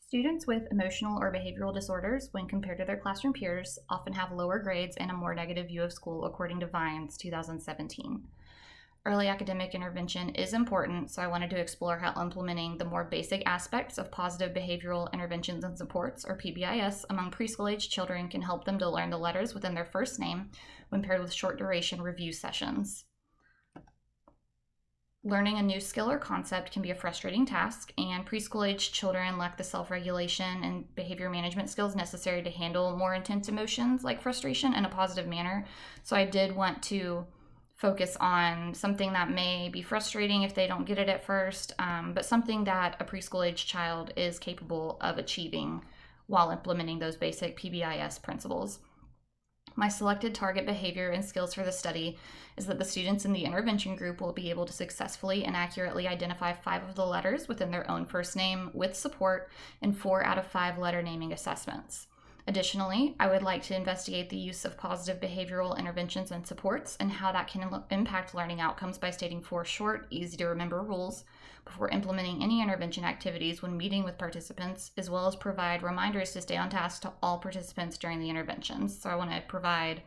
Students with emotional or behavioral disorders, when compared to their classroom peers, often have lower grades and a more negative view of school, according to Vines 2017. Early academic intervention is important, so I wanted to explore how implementing the more basic aspects of positive behavioral interventions and supports, or PBIS, among preschool-age children can help them to learn the letters within their first name when paired with short-duration review sessions. Learning a new skill or concept can be a frustrating task, and preschool-age children lack the self-regulation and behavior management skills necessary to handle more intense emotions like frustration in a positive manner. So I did want to focus on something that may be frustrating if they don't get it at first, but something that a preschool-age child is capable of achieving while implementing those basic PBIS principles. My selected target behavior and skills for the study is that the students in the intervention group will be able to successfully and accurately identify 5 of the letters within their own first name with support in 4 out of 5 letter naming assessments. Additionally, I would like to investigate the use of positive behavioral interventions and supports and how that can impact learning outcomes by stating 4 short, easy to remember rules before implementing any intervention activities when meeting with participants, as well as provide reminders to stay on task to all participants during the interventions. So I want to provide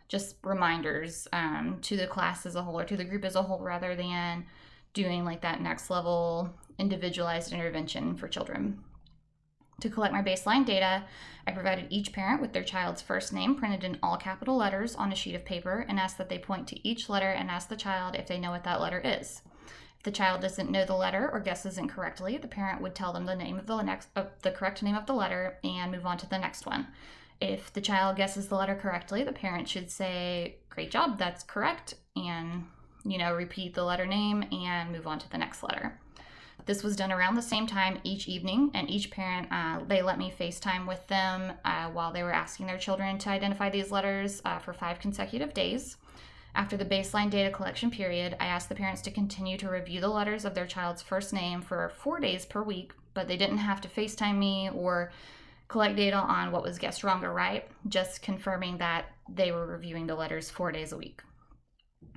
just reminders to the class as a whole, or to the group as a whole, rather than doing like that next level individualized intervention for children. To collect my baseline data, I provided each parent with their child's first name printed in all capital letters on a sheet of paper and asked that they point to each letter and ask the child if they know what that letter is. If the child doesn't know the letter or guesses incorrectly, the parent would tell them the name of the correct name of the letter and move on to the next one. If the child guesses the letter correctly, the parent should say, "Great job, that's correct," and repeat the letter name and move on to the next letter. This was done around the same time each evening, and each parent, they let me FaceTime with them while they were asking their children to identify these letters for 5 consecutive days. After the baseline data collection period, I asked the parents to continue to review the letters of their child's first name for 4 days per week, but they didn't have to FaceTime me or collect data on what was guessed wrong or right, just confirming that they were reviewing the letters 4 days a week.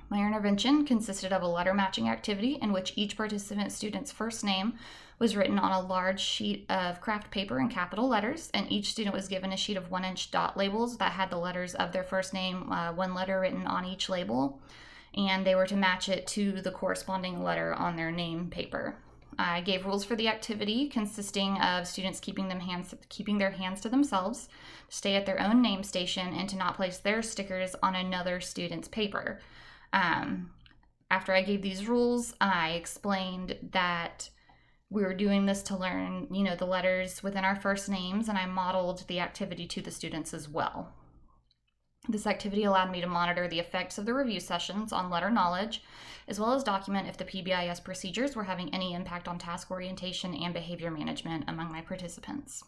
My intervention consisted of a letter matching activity in which each participant student's first name was written on a large sheet of craft paper in capital letters, and each student was given a sheet of 1-inch dot labels that had the letters of their first name, 1 letter written on each label, and they were to match it to the corresponding letter on their name paper. I gave rules for the activity consisting of students keeping their hands to themselves, to stay at their own name station, and to not place their stickers on another student's paper. After I gave these rules, I explained that we were doing this to learn, the letters within our first names, and I modeled the activity to the students as well. This activity allowed me to monitor the effects of the review sessions on letter knowledge, as well as document if the PBIS procedures were having any impact on task orientation and behavior management among my participants.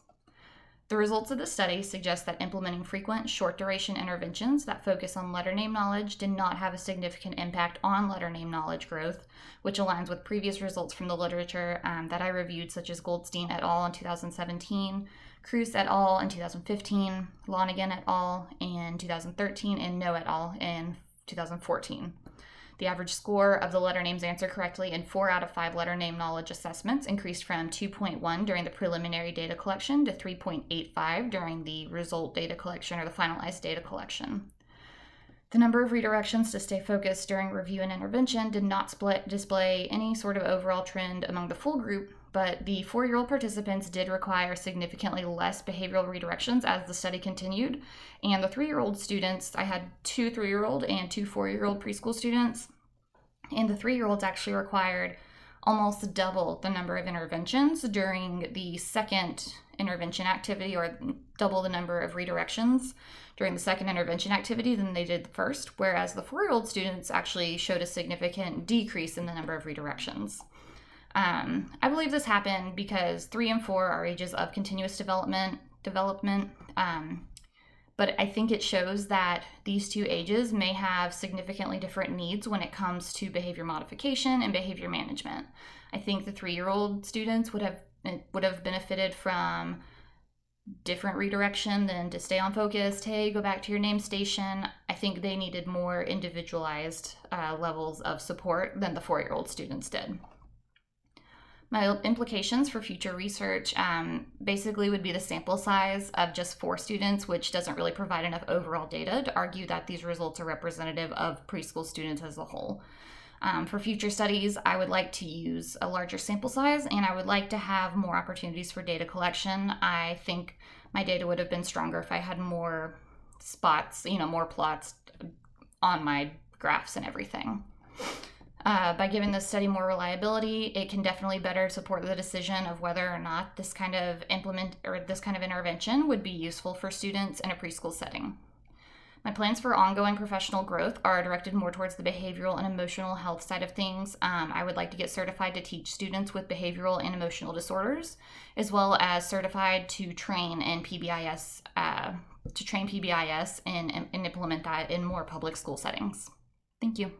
The results of the study suggest that implementing frequent, short-duration interventions that focus on letter name knowledge did not have a significant impact on letter name knowledge growth, which aligns with previous results from the literature that I reviewed, such as Goldstein et al. In 2017, Cruz et al. In 2015, Lonigan et al. In 2013, and No et al. In 2014. The average score of the letter names answered correctly in 4 out of 5 letter name knowledge assessments increased from 2.1 during the preliminary data collection to 3.85 during the result data collection, or the finalized data collection. The number of redirections to stay focused during review and intervention did not display any sort of overall trend among the full group, but the 4-year-old participants did require significantly less behavioral redirections as the study continued. And the 3-year-old students, I had 2 3-year-old and 2 4-year-old preschool students, and the 3-year-olds actually required almost double the number of interventions during the second intervention activity, or double the number of redirections during the second intervention activity than they did the first, whereas the 4-year-old students actually showed a significant decrease in the number of redirections. I believe this happened because 3 and 4 are ages of continuous development, but I think it shows that these 2 ages may have significantly different needs when it comes to behavior modification and behavior management. I think the 3-year-old students would have benefited from different redirection than to stay on focus, hey, go back to your name station. I think they needed more individualized levels of support than the 4-year-old students did. My implications for future research basically would be the sample size of just 4 students, which doesn't really provide enough overall data to argue that these results are representative of preschool students as a whole. For future studies, I would like to use a larger sample size, and I would like to have more opportunities for data collection. I think my data would have been stronger if I had more spots, more plots on my graphs and everything. By giving this study more reliability, it can definitely better support the decision of whether or not this kind of intervention would be useful for students in a preschool setting. My plans for ongoing professional growth are directed more towards the behavioral and emotional health side of things. I would like to get certified to teach students with behavioral and emotional disorders, as well as certified to train in PBIS, and implement that in more public school settings. Thank you.